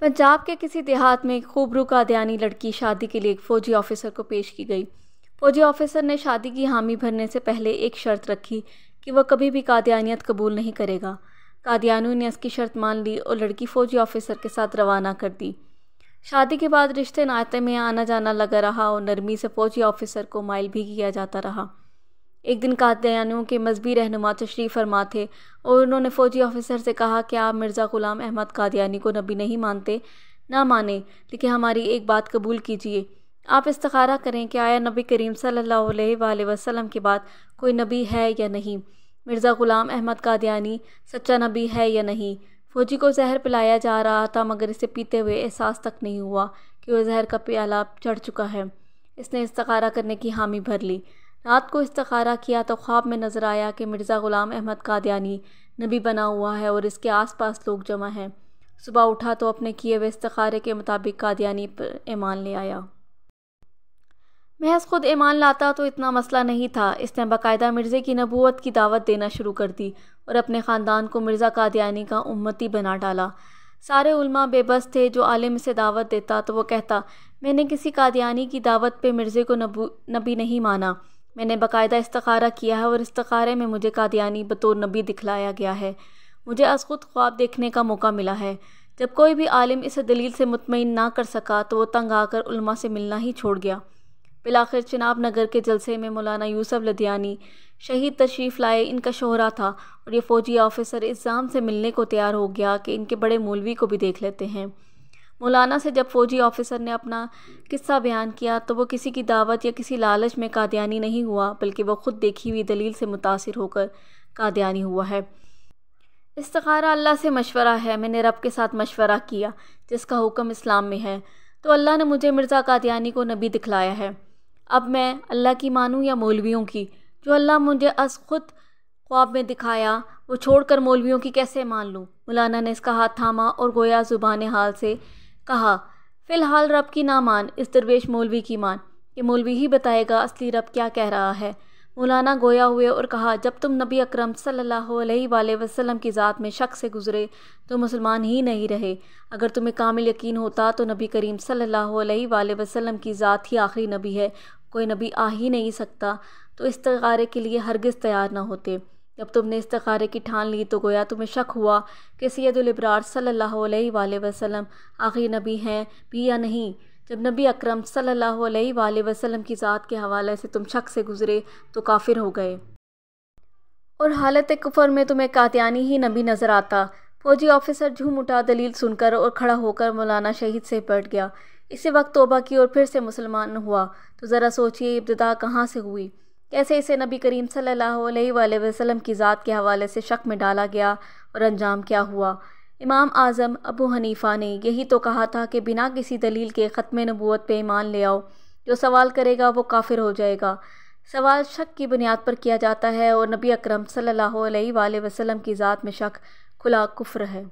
پنجاب کے کسی دیہات میں ایک خوبرو قادیانی لڑکی شادی کے لیے ایک فوجی آفیسر کو پیش کی گئی۔ فوجی آفیسر نے شادی کی حامی بھرنے سے پہلے ایک شرط رکھی کہ وہ کبھی بھی قادیانیت قبول نہیں کرے گا۔ قادیانیوں نے اس کی شرط مان لی اور لڑکی فوجی آفیسر کے ساتھ روانہ کر دی۔ شادی کے بعد رشتے ناطے میں آنا جانا لگا رہا اور نرمی سے فوجی آفیسر کو مائل بھی کیا جاتا رہا۔ ایک دن قادیانیوں کے مذہبی رہنما تشریف فرما تھے اور انہوں نے فوجی آفیسر سے کہا کہ آپ مرزا غلام احمد قادیانی کو نبی نہیں مانتے، نہ مانیں، لیکن ہماری ایک بات قبول کیجیے۔ آپ استخارہ کریں کہ آیا نبی کریم صلی اللہ علیہ وآلہ وسلم کے بعد کوئی نبی ہے یا نہیں، مرزا غلام احمد قادیانی سچا نبی ہے یا نہیں۔ فوجی کو زہر پلایا جا رہا تھا مگر اسے پیتے ہوئے احساس تک نہیں ہوا کہ وہ زہر کا پیالہ چڑھ چکا ہے۔ اس نے استخارہ کرنے کی حامی بھر لی۔ رات کو استخارہ کیا تو خواب میں نظر آیا کہ مرزا غلام احمد قادیانی نبی بنا ہوا ہے اور اس کے آس پاس لوگ جمع ہیں۔ صبح اٹھا تو اپنے کیے ہوئے استخارے کے مطابق قادیانی پر ایمان لے آیا۔ محض خود ایمان لاتا تو اتنا مسئلہ نہیں تھا، اس نے باقاعدہ مرزے کی نبوت کی دعوت دینا شروع کر دی اور اپنے خاندان کو مرزا قادیانی کا امتی بنا ڈالا۔ سارے علماء بے بس تھے، جو عالم اسے دعوت دیتا تو وہ کہتا میں نے کسی قادیانی کی دعوت پہ مرزے کو نبی نہیں مانا، میں نے باقاعدہ استخارہ کیا ہے اور استخارے میں مجھے قادیانی بطور نبی دکھلایا گیا ہے، مجھے از خود خواب دیکھنے کا موقع ملا ہے۔ جب کوئی بھی عالم اسے دلیل سے مطمئن نہ کر سکا تو وہ تنگ آ کر علماء سے ملنا ہی چھوڑ گیا۔ بالآخر چناب نگر کے جلسے میں مولانا یوسف لدھیانی شہید تشریف لائے۔ ان کا شوہرہ تھا اور یہ فوجی آفیسر الزام سے ملنے کو تیار ہو گیا کہ ان کے بڑے مولوی کو بھی دیکھ لیتے ہیں۔ مولانا سے جب فوجی آفیسر نے اپنا قصہ بیان کیا تو وہ کسی کی دعوت یا کسی لالچ میں قادیانی نہیں ہوا، بلکہ وہ خود دیکھی ہوئی دلیل سے متاثر ہو کر قادیانی ہوا ہے۔ استخارہ اللہ سے مشورہ ہے، میں نے رب کے ساتھ مشورہ کیا جس کا حکم اسلام میں ہے، تو اللہ نے مجھے مرزا قادیانی کو نبی دکھلایا ہے۔ اب میں اللہ کی مانوں یا مولویوں کی؟ جو اللہ مجھے از خود خواب میں دکھایا وہ چھوڑ کر مولویوں کی کیسے مان لوں؟ مولانا نے اس کا ہاتھ تھاما اور گویا زبان حال سے کہا فی الحال رب کی نہ مان، اس درویش مولوی کی مان، یہ مولوی ہی بتائے گا اصلی رب کیا کہہ رہا ہے۔ مولانا گویا ہوئے اور کہا جب تم نبی اکرم صلی اللہ علیہ وآلہ وسلم کی ذات میں شک سے گزرے تو مسلمان ہی نہیں رہے۔ اگر تمہیں کامل یقین ہوتا تو نبی کریم صلی اللہ علیہ وآلہ وسلم کی ذات ہی آخری نبی ہے، کوئی نبی آ ہی نہیں سکتا، تو استخارے کے لیے ہرگز تیار نہ ہوتے۔ جب تم نے استخارے کی ٹھان لی تو گویا تمہیں شک ہوا کہ سید الابرار صلی اللہ علیہ وآلہ وسلم آخری نبی ہیں بھی یا نہیں۔ جب نبی اکرم صلی اللہ علیہ وآلہ وسلم کی ذات کے حوالے سے تم شک سے گزرے تو کافر ہو گئے، اور حالت کفر میں تمہیں قادیانی ہی نبی نظر آتا۔ فوجی آفیسر جھوم اٹھا دلیل سن کر اور کھڑا ہو کر مولانا شہید سے پلٹ گیا۔ اسی وقت توبہ کی اور پھر سے مسلمان ہوا۔ تو ذرا سوچئے ابتدا کہاں سے ہوئی، کیسے اسے نبی کریم صلی اللہ علیہ وآلہ وسلم کی ذات کے حوالے سے شک میں ڈالا گیا اور انجام کیا ہوا۔ امام اعظم ابو حنیفہ نے یہی تو کہا تھا کہ بنا کسی دلیل کے ختم نبوت پہ ایمان لے آؤ، جو سوال کرے گا وہ کافر ہو جائے گا۔ سوال شک کی بنیاد پر کیا جاتا ہے اور نبی اکرم صلی اللہ علیہ وآلہ وسلم کی ذات میں شک کھلا کفر ہے۔